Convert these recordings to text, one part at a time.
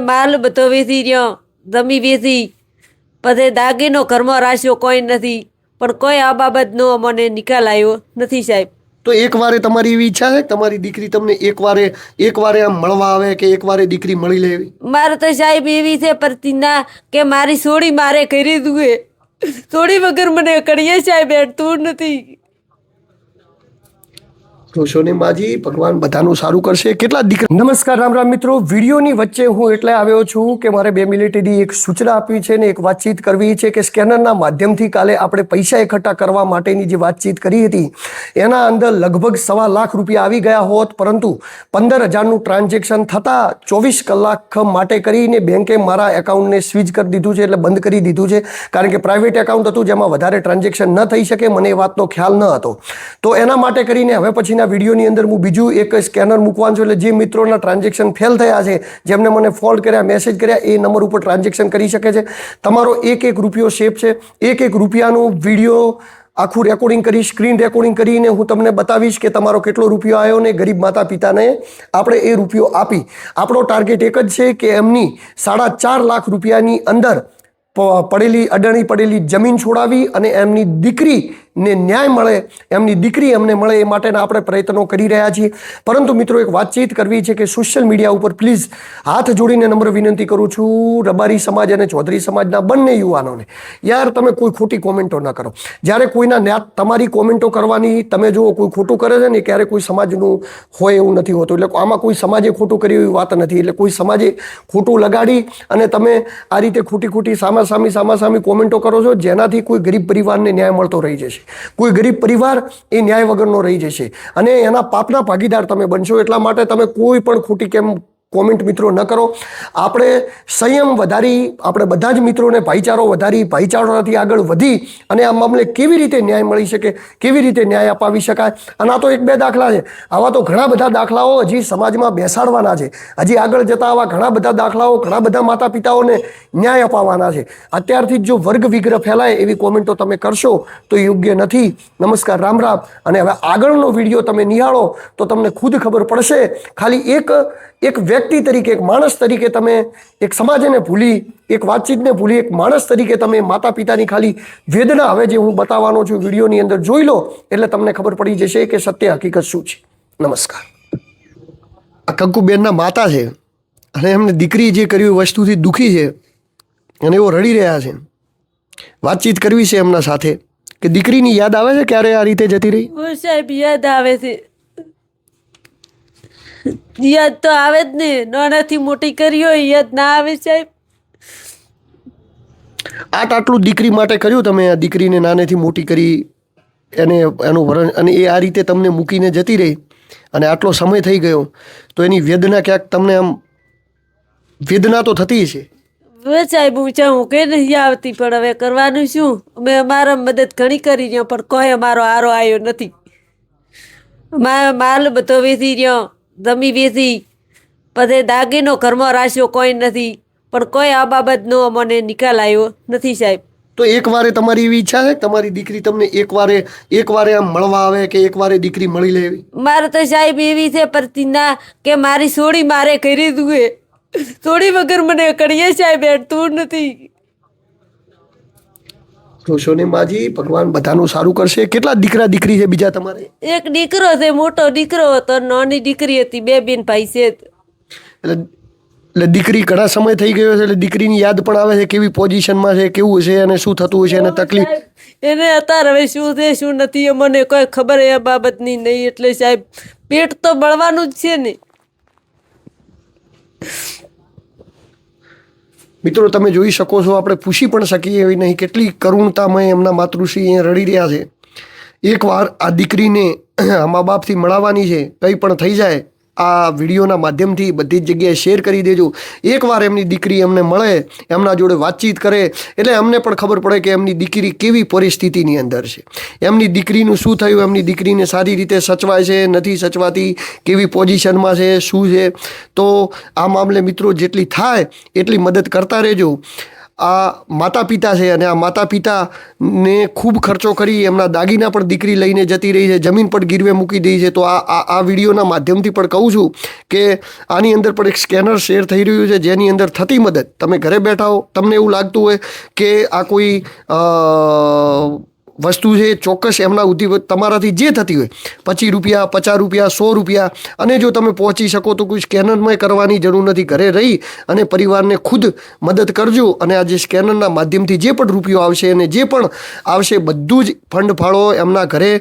માલ બધો વેચી રહ્યો, જમી વેચી, પછી દાગીનો ઘરમાં રાખ્યો કોઈ નથી, પણ કોઈ આ બાબતનો અમને નિકાલ આવ્યો નથી સાહેબ. તો એક વારે તમારી એવી ઈચ્છા છે કે તમારી દીકરી તમને એક વારે આમ મળવા આવે કે એક વારે દીકરી મળી લે એવી? મારે તો સાહેબ એવી છે પ્રતિજ્ઞા કે મારી સોડી મારે કરી દુએ, સોડી વગર મને કરીએ સાહેબ હેઠતું નથી. રોશો ને માજી, ભગવાન બધાનું સારું કરશે. કેટલા દીકરા? નમસ્કાર, રામ રામ મિત્રો. વિડીયોની વચ્ચે હું એટલે આવ્યો છું કે મારે 2 મિનિટની એક સૂચના આપવી છે ને એક વાતચીત કરવી છે કે સ્કેનરના માધ્યમથી કાલે આપણે પૈસા એકઠા કરવા માટેની જે વાતચીત કરી હતી એના અંદર લગભગ 1.25 લાખ રૂપિયા આવી ગયા હોત, પરંતુ 15,000નું ટ્રાન્ઝેક્શન થતાં 24 કલાક માટે કરીને બેંકે મારા એકાઉન્ટને સ્વિચ કરી દીધું છે, એટલે બંધ કરી દીધું છે. કારણ કે પ્રાઇવેટ એકાઉન્ટ હતું જેમાં વધારે ટ્રાન્ઝેક્શન ન થઈ શકે, મને એ વાતનો ખ્યાલ ન હતો. તો એના માટે કરીને હવે પછી વિડીયોની અંદર હું બીજું એક સ્કેનર મૂકવાનું છું, એટલે જે મિત્રોના ટ્રાન્ઝેક્શન ફેલ થયા છે, જેમને મને ફોન કર્યા, મેસેજ કર્યા, એ નંબર ઉપર ટ્રાન્ઝેક્શન કરી શકે છે. તમારો એક રૂપિયો સેફ છે. એક રૂપિયાનું વિડીયો આખું રેકોર્ડિંગ કરી, સ્ક્રીન રેકોર્ડિંગ કરીને હું તમને બતાવીશ કે તમારો કેટલો રૂપિયો આવ્યો ને ગરીબ માતા પિતાને આપણે એ રૂપિયો આપી. આપણો ટાર્ગેટ એક જ છે કે એમની 4.5 લાખ રૂપિયાની અંદર અડાણી પડેલી જમીન છોડાવી અને એમની દીકરીને ન્યાય મળે, એમની દીકરી એમને મળે એ માટેના આપણે પ્રયત્નો કરી રહ્યા છીએ. પરંતુ મિત્રો એક વાતચીત કરવી છે કે સોશિયલ મીડિયા ઉપર પ્લીઝ હાથ જોડીને નમ્ર વિનંતી કરું છું રબારી સમાજ અને ચૌધરી સમાજના બંને યુવાનોને, યાર તમે કોઈ ખોટી કોમેન્ટો ન કરો. જ્યારે કોઈના તમારી કોમેન્ટો કરવાની, તમે જુઓ કોઈ ખોટું કરે છે ને ક્યારે કોઈ સમાજનું હોય એવું નથી હોતું. એટલે આમાં કોઈ સમાજે ખોટું કર્યું એવી વાત નથી. એટલે કોઈ સમાજે ખોટું લગાડી અને તમે આ રીતે ખોટી સામાસામી કોમેન્ટો કરો છો, જેનાથી કોઈ ગરીબ પરિવારને ન્યાય મળતો રહી જશે. કોઈ ગરીબ પરિવાર એ ન્યાય વગરનો રહી જશે અને એના પાપના ભાગીદાર તમે બનશો. એટલા માટે તમે કોઈ પણ ખોટી કોમેન્ટ મિત્રો ન કરો. આપણે સંયમ વધારી, આપણે બધા જ મિત્રોને ભાઈચારો વધારી, ભાઈચારાથી આગળ વધી અને આ મામલે કેવી રીતે ન્યાય મળી શકે, કેવી રીતે ન્યાય અપાવી શકાય. અને આ તો 1-2 દાખલા છે. આવા તો ઘણા બધા દાખલાઓ હજી સમાજમાં બેસાડવાના છે. હજી આગળ જતા આવા ઘણા બધા દાખલાઓ, ઘણા બધા માતા પિતાઓને ન્યાય અપાવવાના છે. અત્યારથી જ જો વર્ગ વિગ્રહ ફેલાય એવી કોમેન્ટો તમે કરશો તો યોગ્ય નથી. નમસ્કાર, રામ રામ. અને હવે આગળનો વિડીયો તમે નિહાળો તો તમને ખુદ ખબર પડશે. ખાલી એક વ્યક્તિ તરીકે, એક માણસ તરીકે તમે એક સમાજને ભૂલી, એક વાતચીતને ભૂલી, એક માણસ તરીકે તમે માતા પિતાની ખાલી વેદના હવે જે હું બતાવવાનો છું વિડીયોની અંદર જોઈ લો, એટલે તમને ખબર પડી જશે કે સત્ય હકીકત શું છે. નમસ્કાર. આ કંકુબેનના માતા છે અને એમને દીકરી જે કર્યું વસ્તુથી દુઃખી છે અને એવો રડી રહ્યા છે. વાતચીત કરવી છે એમના સાથે કે દીકરીની યાદ આવે છે ક્યારે આ રીતે જતી રહી? સાહેબ યાદ આવે છે, યાદ તો આવે જ ને. નાનાથી મોટી કરી હોય યાદ ના આવે સાહેબ? આટલું દીકરી માટે કર્યું તમે, આ દીકરીને નાનેથી મોટી કરી, એનું વરણ, અને એ આ રીતે તમને મૂકીને જતી રહી અને આટલો સમય થઈ ગયો, તો એની વેદના ક્યાંક તમને આમ વેદના તો થતી છે. હવે સાહેબ હું કે નહીં આવતી, પણ હવે કરવાનું શું? અમે અમારા મદદ ઘણી કરી રહ્યો, પણ કોઈ અમારો આરો આવ્યો નથી. માલ બધો વેચી રહ્યો, જમી વેચી, પછી દાગીનો ઘરમાં રાખ્યો કોઈ નથી, પણ કોઈ આ બાબતનો અમને નિકાલ આવ્યો નથી સાહેબ. તો એક વારે તમારી એવી ઈચ્છા છે કે તમારી દીકરી તમને એક વારે આમ મળવા આવે કે એક વારે દીકરી મળી લે એવી? મારે તો સાહેબ એવી છે પ્રતિજ્ઞા કે મારી સોડી મારે કરી દુએ, સોડી વગર મને કરીએ સાહેબ હેઠતું નથી. રોશો ને માજી, ભગવાન બધાનું સારું કરશે. કેટલા દીકરા દીકરી છે બીજા તમારે? એક દીકરો છે, મોટો દીકરો હતો, નાની દીકરી હતી, 2 બેન ભાઈ છે. એટલે દીકરી ઘણા સમય થઈ ગયો છે, એટલે દીકરીની યાદ પણ આવે છે કેવી પોઝિશનમાં છે, કેવું છે અને શું થતું છે અને તકલીફ. એને અત્યારે હવે શું છે શું નથી એ મને કોઈ ખબર એ બાબતની નહીં. એટલે સાહેબ પેટ તો બળવાનું જ છે ને. મિત્રો તમે જોઈ શકો છો, આપણે પૂછી પણ શકીએ એવી નહીં કેટલી કરુણતામય એમના માતૃશ્રી અહીંયા રડી રહ્યા છે. એકવાર આ દીકરીને મા બાપથી મળવાની છે, કંઈ પણ થઈ જાય આ વિડીયોના માધ્યમથી બધી જ જગ્યાએ શેર કરી દેજો. એકવાર એમની દીકરી એમને મળે, એમના જોડે વાતચીત કરે, એટલે અમને પણ ખબર પડે કે એમની દીકરી કેવી પરિસ્થિતિની અંદર છે, એમની દીકરીનું શું થયું, એમની દીકરીને સારી રીતે સચવાય છે, નથી સચવાતી, કેવી પોઝિશનમાં છે, શું છે. તો આ મામલે મિત્રો જેટલી થાય એટલી મદદ કરતા રહેજો. આ માતા પિતા છે અને આ માતા પિતાને ખૂબ ખર્ચો કરી એમના દાગીના પણ દીકરી લઈને જતી રહી છે, જમીન પણ ગીરવે મૂકી દઈ છે. તો આ વિડીયોના માધ્યમથી પણ કહું છું કે આની અંદર પણ એક સ્કેનર શેર થઈ રહ્યું છે, જેની અંદર થતી મદદ તમે ઘરે બેઠા હો, તમને એવું લાગતું હોય કે આ કોઈ વસ્તુ છે ચોક્કસ એમના ઉદ્યોગ તમારાથી જે થતી હોય, 25 રૂપિયા, 50 રૂપિયા, 100 રૂપિયા, અને જો તમે પહોંચી શકો તો કોઈ સ્કેનરમાં કરવાની જરૂર નથી, ઘરે રહી અને પરિવારને ખુદ મદદ કરજો. અને આ જે સ્કેનરના માધ્યમથી જે પણ રૂપિયો આવશે અને જે પણ આવશે બધું જ ફંડ ફાળો એમના ઘરે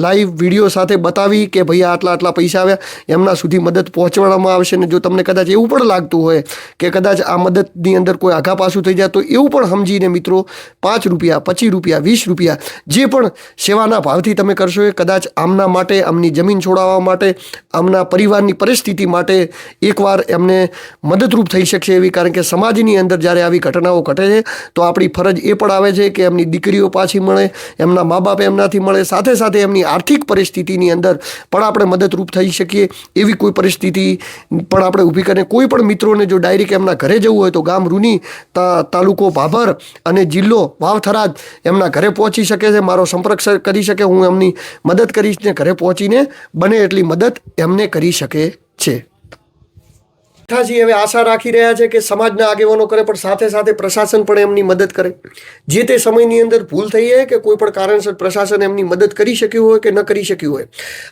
લાઈવ વિડીયો સાથે બતાવી કે ભાઈ આટલા પૈસા આવ્યા, એમના સુધી મદદ પહોંચવામાં આવશે. ને જો તમને કદાચ એવું પણ લાગતું હોય કે કદાચ આ મદદની અંદર કોઈ આઘા પાછું થઈ જાય તો એવું પણ સમજીને મિત્રો 5 રૂપિયા, 25 રૂપિયા, 20 રૂપિયા જે પણ સેવાના ભાવથી તમે કરશો એ કદાચ આમના માટે, આમની જમીન છોડાવવા માટે, આમના પરિવારની પરિસ્થિતિ માટે એકવાર એમને મદદરૂપ થઈ શકશે એવી. કારણ કે સમાજની અંદર જ્યારે આવી ઘટનાઓ ઘટે છે તો આપણી ફરજ એ પણ આવે છે કે એમની દીકરીઓ પાછી મળે, એમના મા બાપ એમનાથી મળે, સાથે સાથે એમની આર્થિક પરિસ્થિતિની અંદર પણ આપણે મદદરૂપ થઈ શકીએ એવી કોઈ પરિસ્થિતિ પણ આપણે ઊભી કરીને કોઈ પણ મિત્રોને જો ડાયરેક્ટ એમના ઘરે જવું હોય તો ગામ રૂની, તાલુકો ભાભર અને જિલ્લો વાવ-થરાદ એમના ઘરે પહોંચી શકે છે, મારો સંપર્ક કરી શકે, હું એમની મદદ કરીશ ને ઘરે પહોંચીને બને એટલી મદદ એમને કરી શકે છે. હવે આશા રાખી રહ્યા છે કે સમાજના આગેવાનો કરે પણ સાથે સાથે પ્રશાસન પણ એમની મદદ કરે. જે તે સમયની અંદર ભૂલ થઈ હોય કે કોઈ પણ કારણસર પ્રશાસન એમની મદદ કરી શક્યું હોય કે ન કરી શક્યું હોય,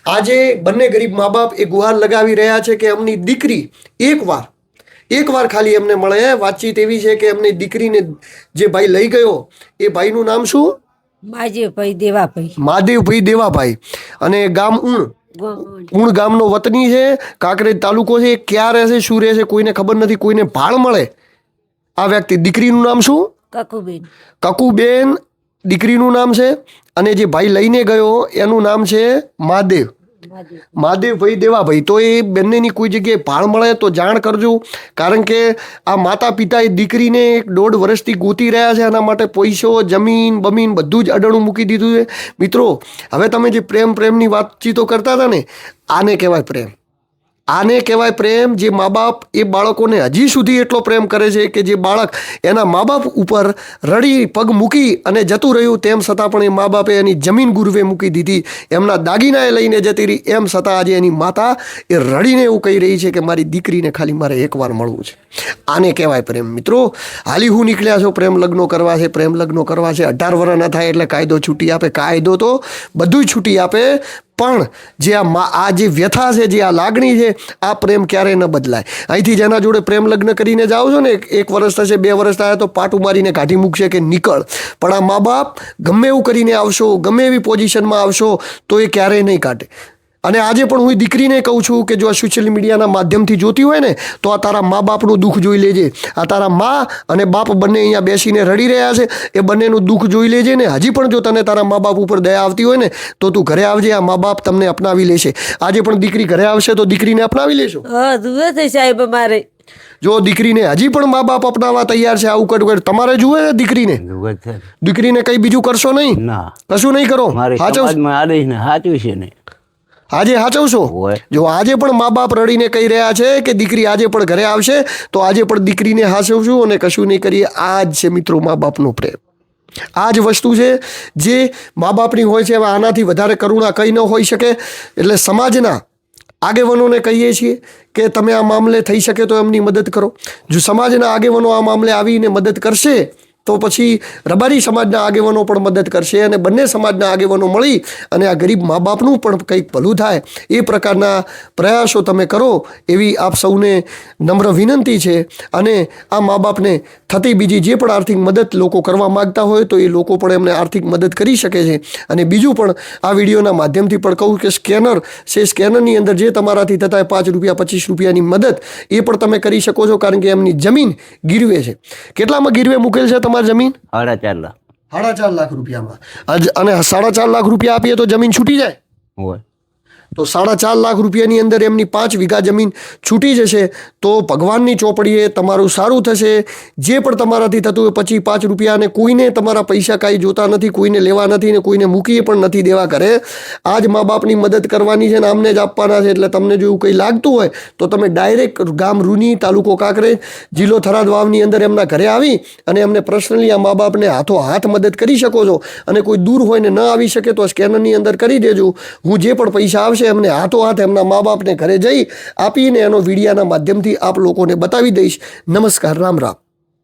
આજે બંને ગરીબ મા બાપ એ ગુહાર લગાવી રહ્યા છે કે એમની દીકરી એકવાર ખાલી એમને મળે. વાતચીત એવી છે કે એમની દીકરીને જે ભાઈ લઈ ગયો એ ભાઈનું નામ શું? મહાદેવભાઈ દેવાભાઈ, અને ગામ ઉણ ગામનો વતની છે, કાંકરેજ તાલુકો છે. ક્યાં રહેશે, શું રહેશે કોઈને ખબર નથી, કોઈને ભાળ મળે. આ વ્યક્તિ, દીકરીનું નામ શું? કકુબેન દીકરીનું નામ છે, અને જે ભાઈ લઈને ગયો એનું નામ છે મહાદેવભાઈ દેવાભાઈ. તો એ બંનેની કોઈ જગ્યાએ ભાળ મળે તો જાણ કરજો. કારણ કે આ માતા પિતા એ દીકરીને 1.5 વર્ષથી ગોતી રહ્યા છે, આના માટે પૈસો, જમીન બમીન બધું જ અડણું મૂકી દીધું છે. મિત્રો, હવે તમે જે પ્રેમની વાતચીતો કરતા હતા ને, આને કહેવાય પ્રેમ. આને કહેવાય પ્રેમ. જે મા બાપ એ બાળકોને હજી સુધી એટલો પ્રેમ કરે છે કે જે બાળક એના મા બાપ ઉપર રડી પગ મૂકી અને જતું રહ્યું, તેમ છતાં પણ એ મા બાપે એની જમીન ગુરવે મૂકી દીધી, એમના દાગીના એ લઈને જતી રહી, એમ છતાં આજે એની માતા એ રડીને એવું કહી રહી છે કે મારી દીકરીને ખાલી મારે એકવાર મળવું છે. આને કહેવાય પ્રેમ. મિત્રો, હાલી હું નીકળ્યા છો, પ્રેમ લગ્નો કરવા છે, 18 વર્ષ ન થાય એટલે કાયદો છૂટી આપે. કાયદો તો બધું છૂટી આપે, પણ જે આ જે વ્યથા છે, જે આ લાગણી છે, આ પ્રેમ ક્યારેય ન બદલાય. અહીંથી જેના જોડે પ્રેમ લગ્ન કરીને જાઓ છો ને, 1 વર્ષ થશે, 2 વર્ષ થયા તો પાટું મારીને કાઢી મૂકશે કે નીકળ. પણ આ મા બાપ ગમે એવું કરીને આવશો, ગમે એવી પોઝિશનમાં આવશો તો એ ક્યારેય નહીં કાઢે. અને આજે પણ હું દીકરીને કહું છું કે જો આ સોશિયલ મીડિયાના માધ્યમથી જોતી હોય ને તો આ તારા મા બાપનું દુઃખ જોઈ લેજે. આ તારા મા અને બાપ બંને અહીંયા બેસીને રડી રહ્યા છે, એ બંનેનું દુઃખ જોઈ લેજે. ને હજી પણ જો તને તારા મા બાપ ઉપર દયા આવતી હોય ને તો તું ઘરે આવજે, આ મા બાપ તમને અપનાવી લેશે. આજે પણ દીકરી ઘરે આવશે તો દીકરીને અપનાવી લેશો? જુએ છે સાહેબ, અમારે જો દીકરીને હજી પણ મા બાપ અપનાવવા તૈયાર છે, આવું કર તમારે જુએ દીકરીને? દીકરીને કઈ બીજું કરશો નહીં? કશું નહીં કરો. સાચું છે ને? આજે સાચવશો? જો આજે પણ મા બાપ રડીને કહી રહ્યા છે કે દીકરી આજે પણ ઘરે આવશે તો આજે પણ દીકરીને સાચવશું અને કશું નહીં કરીએ. આ જ છે મિત્રો મા બાપનો પ્રેમ. આ જ વસ્તુ છે જે મા બાપની હોય છે. આનાથી વધારે કરુણા કંઈ ન હોઈ શકે. એટલે સમાજના આગેવાનોને કહીએ છીએ કે તમે આ મામલે થઈ શકે તો એમની મદદ કરો. જો સમાજના આગેવાનો આ મામલે આવીને મદદ કરશે તો પછી રબારી સમાજના આગેવાનો પણ મદદ કરશે, અને બંને સમાજના આગેવાનો મળી અને આ ગરીબ મા બાપનું પણ કંઈક ભલું થાય એ પ્રકારના પ્રયાસો તમે કરો એવી આપ સૌને નમ્ર વિનંતી છે. અને આ મા બાપને થતી બીજી જે પણ આર્થિક મદદ લોકો કરવા માગતા હોય તો એ લોકો પણ એમને આર્થિક મદદ કરી શકે છે. અને બીજું પણ આ વિડીયોના માધ્યમથી પણ કહું કે સ્કેનર છે, સ્કેનરની અંદર જે તમારાથી થતા 5 રૂપિયા, 25 રૂપિયાની મદદ એ પણ તમે કરી શકો છો. કારણ કે એમની જમીન ગીરવે છે. કેટલામાં ગીરવે મૂકેલ છે તમારી જમીન? 4.5 લાખ રૂપિયામાં. અને 4.5 લાખ રૂપિયા આપીએ તો જમીન છૂટી જાય? તો 4.5 લાખ રૂપિયાની અંદર એમની 5 વીઘા જમીન છૂટી જશે. તો ભગવાનની ચોપડીએ તમારું સારું થશે. જે પણ તમારાથી થતું હોય 25 રૂપિયા, અને કોઈને તમારા પૈસા કાંઈ જોતા નથી, કોઈને લેવા નથી ને કોઈને મૂકીએ પણ નથી દેવા ઘરે. આજ મા બાપની મદદ કરવાની છે ને આમને જ આપવાના છે. એટલે તમને જો એવું કંઈ લાગતું હોય તો તમે ડાયરેક્ટ ગામ રૂની, તાલુકો કાંકરેજ, જિલ્લો થરાદ વાવની અંદર એમના ઘરે આવી અને એમને પર્સનલી આ મા બાપને હાથો હાથ મદદ કરી શકો છો. અને કોઈ દૂર હોય ને ન આવી શકે તો સ્કેનરની અંદર કરી દેજો. હું જે પણ પૈસા આવશે એમને હાથો હાથ એમના મા બાપને ઘરે જઈ આપીને એનો વિડીયાના માધ્યમથી આપ લોકોને બતાવી દઈશ. નમસ્કાર, રામ રામ.